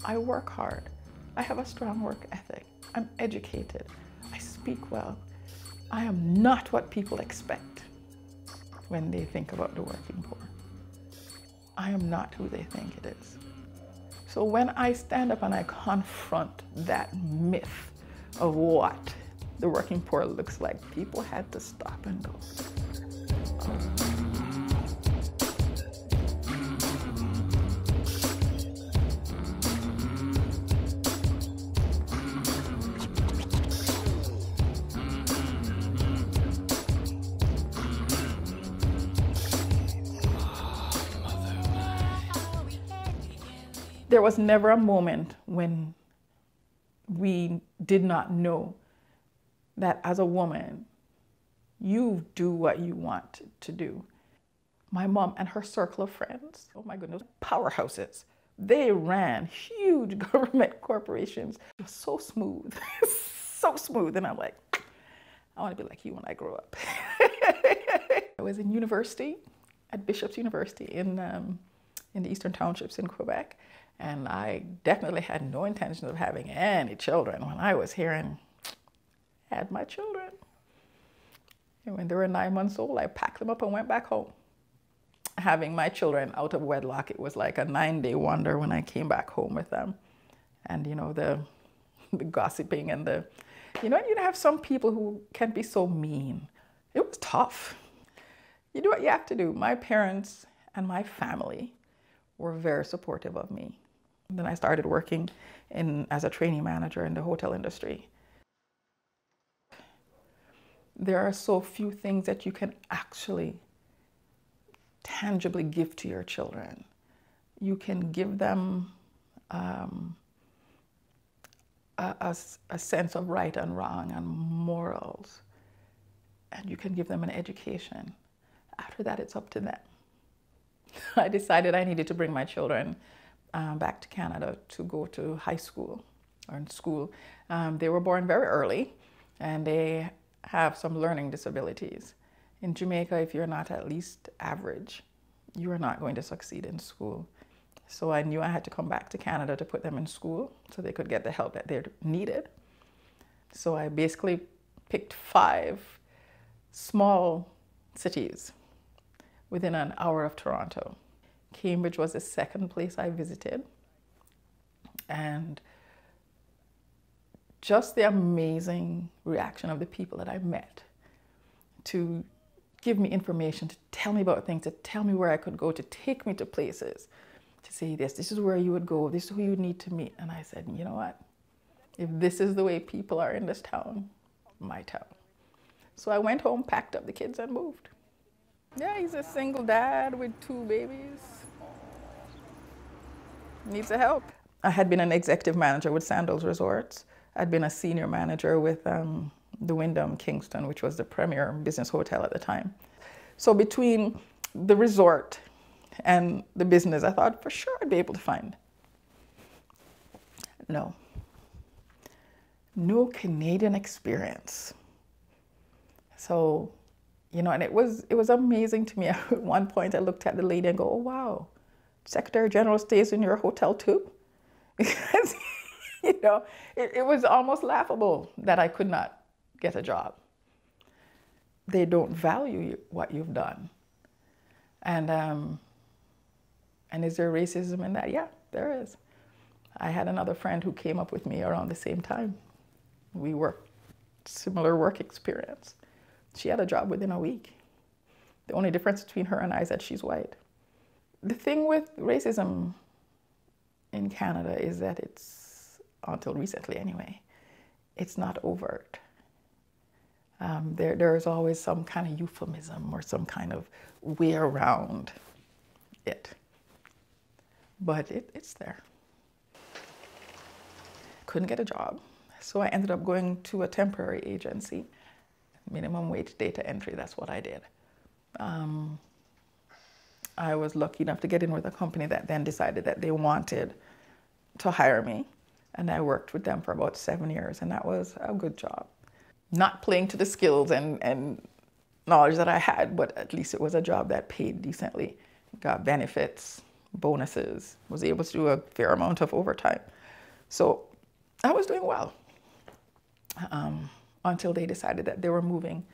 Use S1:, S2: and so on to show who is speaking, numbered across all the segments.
S1: I work hard. I have a strong work ethic. I'm educated. I speak well. I am not what people expect when they think about the working poor. I am not who they think it is. So when I stand up and I confront that myth of what the working poor looks like, people had to stop and go, oh. There was never a moment when we did not know that as a woman, you do what you want to do. My mom and her circle of friends, oh my goodness, powerhouses. They ran huge government corporations. It was so smooth, so smooth. And I'm like, I want to be like you when I grow up. I was in university, at Bishop's University in the Eastern Townships in Quebec. And I definitely had no intention of having any children. When I was here and had my children, and when they were 9 months old, I packed them up and went back home. Having my children out of wedlock, it was like a 9-day wonder when I came back home with them. And you know, the gossiping and you have some people who can be so mean. It was tough. You do what you have to do. My parents and my family were very supportive of me. And then I started working as a training manager in the hotel industry. There are so few things that you can actually tangibly give to your children. You can give them a sense of right and wrong and morals, and you can give them an education. After that, it's up to them. I decided I needed to bring my children back to Canada to go to high school or in school. They were born very early and they have some learning disabilities. In Jamaica, if you're not at least average, you are not going to succeed in school. So I knew I had to come back to Canada to put them in school so they could get the help that they needed. So I basically picked 5 small cities within an hour of Toronto. Cambridge was the second place I visited. And just the amazing reaction of the people that I met to give me information, to tell me about things, to tell me where I could go, to take me to places, to say this is where you would go, this is who you would need to meet. And I said, you know what? If this is the way people are in this town, my town. So I went home, packed up the kids and moved. Yeah, he's a single dad with 2 babies. Needs the help. I had been an executive manager with Sandals Resorts. I'd been a senior manager with the Wyndham Kingston, which was the premier business hotel at the time. So between the resort and the business, I thought for sure I'd be able to find. No Canadian experience. So, and it was amazing to me. At one point I looked at the lady and go, oh wow, Secretary General stays in your hotel too? Because, it was almost laughable that I could not get a job. They don't value what you've done. And is there racism in that? Yeah, there is. I had another friend who came up with me around the same time. We worked similar work experience. She had a job within a week. The only difference between her and I is that she's white. The thing with racism in Canada is that it's, until recently anyway, it's not overt. There's always some kind of euphemism or some kind of way around it. But it's there. Couldn't get a job, so I ended up going to a temporary agency. Minimum wage data entry, that's what I did. I was lucky enough to get in with a company that then decided that they wanted to hire me. And I worked with them for about 7 years, and that was a good job. Not playing to the skills and knowledge that I had, but at least it was a job that paid decently. Got benefits, bonuses, was able to do a fair amount of overtime. So I was doing well until they decided that they were moving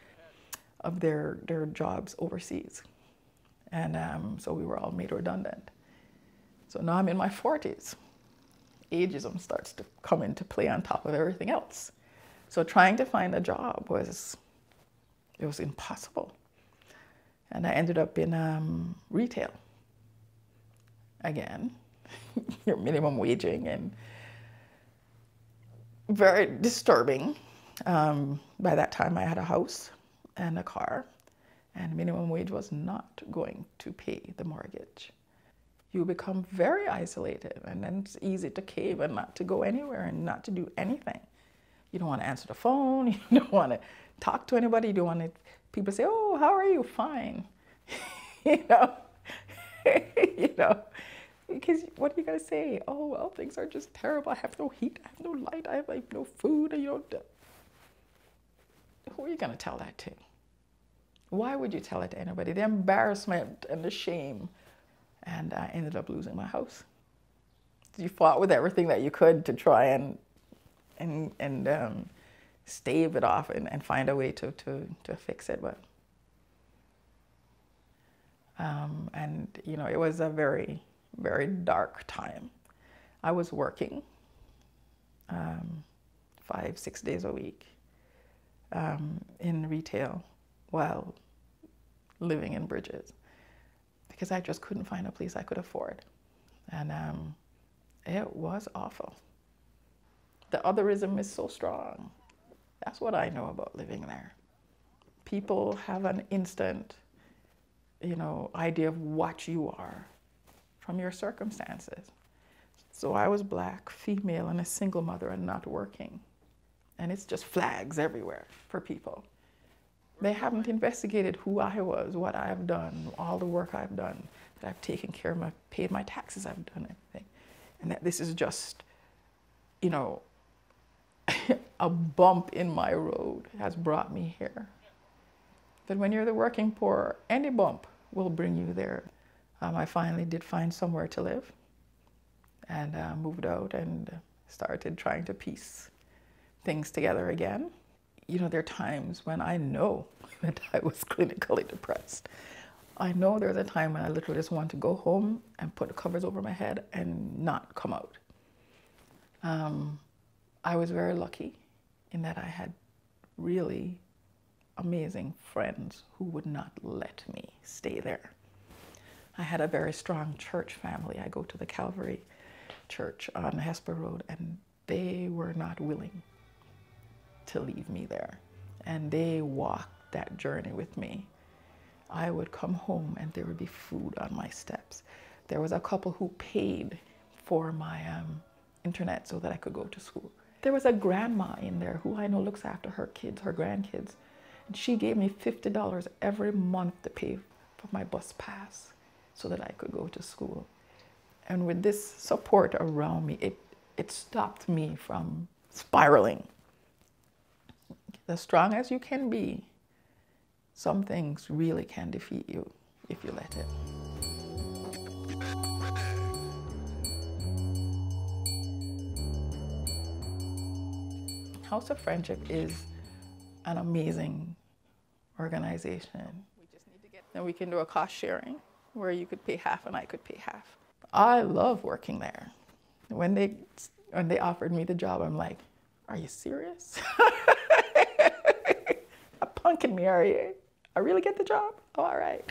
S1: of their jobs overseas. And so we were all made redundant. So now I'm in my 40s. Ageism starts to come into play on top of everything else. So trying to find a job was impossible. And I ended up in retail. Again, your minimum waging, and very disturbing. By that time I had a house and a car, and minimum wage was not going to pay the mortgage. You become very isolated, and then it's easy to cave and not to go anywhere and not to do anything. You don't want to answer the phone, you don't want to talk to anybody, you don't want to, people say, oh, how are you? Fine. you know, because what are you going to say? Oh, well, things are just terrible. I have no heat, I have no light, I have like no food, who are you going to tell that to? Why would you tell it to anybody? The embarrassment and the shame. And I ended up losing my house. You fought with everything that you could to try and stave it off and find a way to fix it. But and it was a very, very dark time. I was working 5-6 days a week in retail while living in Bridges, because I just couldn't find a place I could afford. And it was awful. The otherism is so strong. That's what I know about living there. People have an instant, idea of what you are from your circumstances. So I was Black, female, and a single mother and not working. And it's just flags everywhere for people. They haven't investigated who I was, what I've done, all the work I've done, that I've taken care of, paid my taxes, I've done everything. And that this is just, a bump in my road has brought me here. But when you're the working poor, any bump will bring you there. I finally did find somewhere to live and moved out and started trying to piece things together again. There are times when I know that I was clinically depressed. I know there's a time when I literally just want to go home and put the covers over my head and not come out. I was very lucky in that I had really amazing friends who would not let me stay there. I had a very strong church family. I go to the Calvary Church on Hesper Road, and they were not willing to leave me there. And they walked that journey with me. I would come home and there would be food on my steps. There was a couple who paid for my internet so that I could go to school. There was a grandma in there who I know looks after her kids, her grandkids. And she gave me $50 every month to pay for my bus pass so that I could go to school. And with this support around me, it stopped me from spiraling. As strong as you can be, some things really can defeat you if you let it. House of Friendship is an amazing organization. Then we can do a cost sharing where you could pay half and I could pay half. I love working there. When they offered me the job, I'm like, are you serious? Punking me, are you? I really get the job? Oh, all right.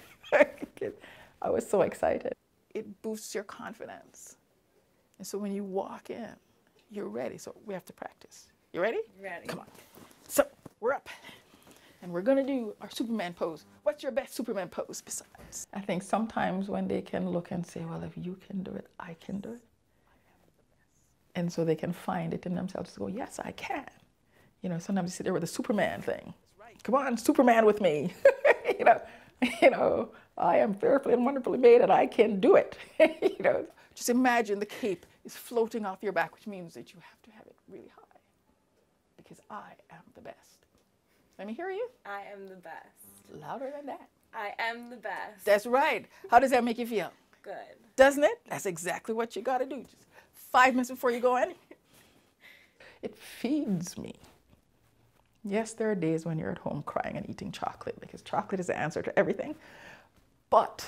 S1: I was so excited. It boosts your confidence. And so when you walk in, you're ready. So we have to practice. You ready?
S2: Ready.
S1: Come on. So we're up. And we're going to do our Superman pose. What's your best Superman pose besides? I think sometimes when they can look and say, well, if you can do it, I can do it. And so they can find it in themselves to go, yes, I can. Sometimes you sit there with the Superman thing. Come on, Superman with me. I am fearfully and wonderfully made and I can do it. Just imagine the cape is floating off your back, which means that you have to have it really high because I am the best. Let me hear you.
S2: I am the best.
S1: Louder than that.
S2: I am the best.
S1: That's right. How does that make you feel?
S2: Good.
S1: Doesn't it? That's exactly what you got to do. Just 5 minutes before you go in. It feeds me. Yes, there are days when you're at home crying and eating chocolate because chocolate is the answer to everything. But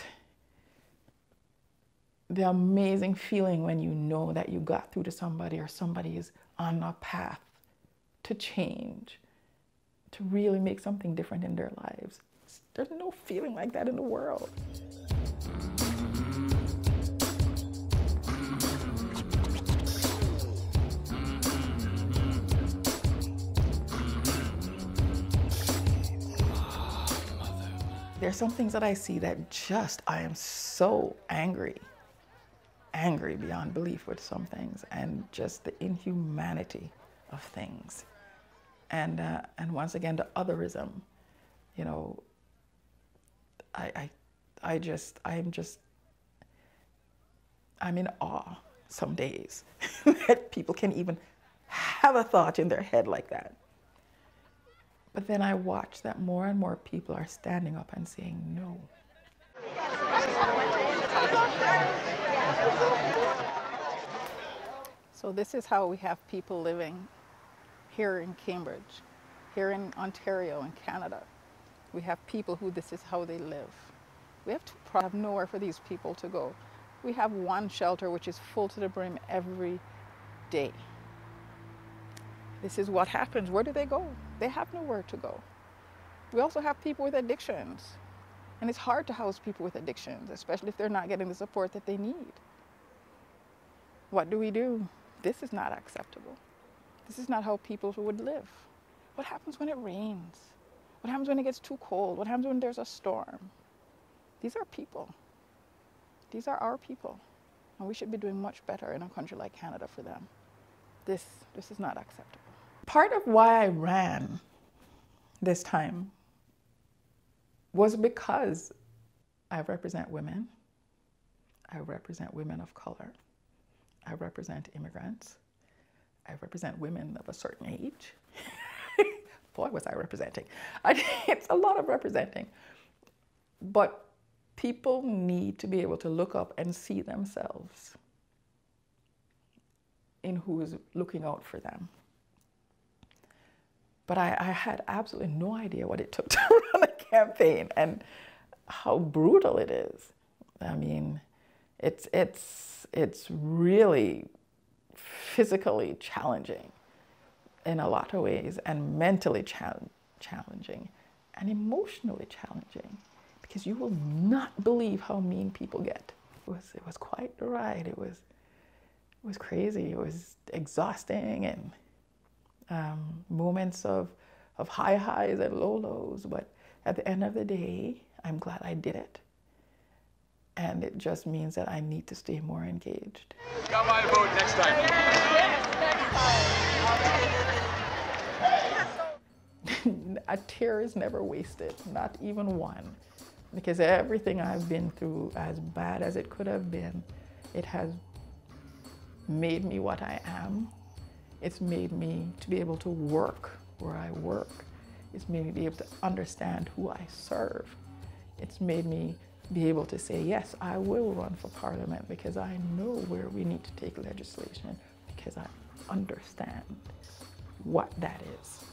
S1: the amazing feeling when you know that you got through to somebody or somebody is on a path to change, to really make something different in their lives. There's no feeling like that in the world. There's some things that I see that just, I am so angry beyond belief with some things, and just the inhumanity of things. And once again, the otherism, you know, I'm in awe some days that people can even have a thought in their head like that. But then I watch that more and more people are standing up and saying no. So this is how we have people living here in Cambridge, here in Ontario, in Canada. We have people who this is how they live. We have nowhere for these people to go. We have one shelter which is full to the brim every day. This is what happens. Where do they go? They have nowhere to go. We also have people with addictions. And it's hard to house people with addictions, especially if they're not getting the support that they need. What do? This is not acceptable. This is not how people would live. What happens when it rains? What happens when it gets too cold? What happens when there's a storm? These are people. These are our people. And we should be doing much better in a country like Canada for them. This is not acceptable. Part of why I ran this time was because I represent women. I represent women of color. I represent immigrants. I represent women of a certain age. Boy, was I representing. It's a lot of representing. But people need to be able to look up and see themselves in who is looking out for them. But I had absolutely no idea what it took to run a campaign and how brutal it is. I mean, it's really physically challenging in a lot of ways, and mentally challenging, and emotionally challenging, because you will not believe how mean people get. It was quite the ride. It was crazy. It was exhausting, and moments of high highs and low lows. But at the end of the day, I'm glad I did it. And it just means that I need to stay more engaged.
S3: Got my vote next time.
S1: A tear is never wasted, not even one. Because everything I've been through, as bad as it could have been, it has made me what I am. It's made me to be able to work where I work. It's made me be able to understand who I serve. It's made me be able to say, yes, I will run for Parliament because I know where we need to take legislation, because I understand what that is.